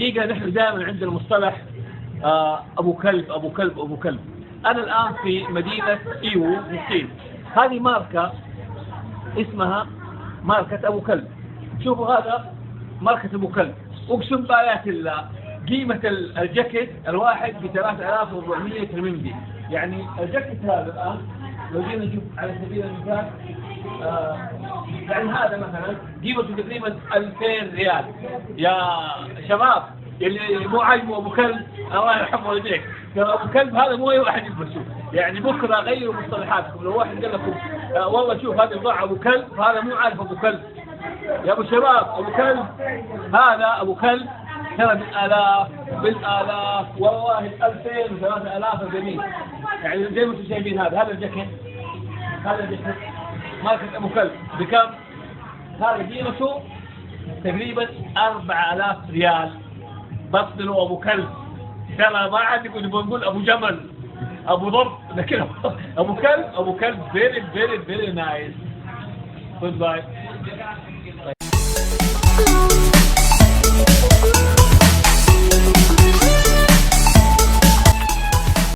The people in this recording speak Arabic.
حقيقة نحن دائما عندنا مصطلح أبو كلب أبو كلب أبو كلب. أنا الآن في مدينة إيوو في الصين. هذه ماركة اسمها ماركة أبو كلب. شوفوا هذا ماركة أبو كلب. أقسم بآيات الله قيمة الجاكيت الواحد ب 3400 رمندي. يعني الجاكيت هذا الآن لو جينا نشوف على سبيل المثال يعني هذا مثلا قيمته تقريبا 2000 ريال. يا شباب اللي مو عاجبه ابو كلب الله يرحمه يديك، ترى ابو كلب هذا مو اي واحد يلبسه. يعني بكره غيروا مصطلحاتكم. لو واحد قال لكم والله شوف هذا بضاعه ابو كلب، هذا مو عارف ابو كلب. يا ابو شباب ابو كلب هذا ابو كلب ترى بالالاف والله 2000 و3000 جميل. يعني زي ما انتم شايفين هذا الجاكيت، هذا الجاكيت ماركة ابو كلب بكم؟ هذا قيمته تقريبا 4000 ريال. بطلوا ابو كلب، ترى ما عاد نقول ابو جمل ابو ضب، لكن ابو كلب very nice. Goodbye.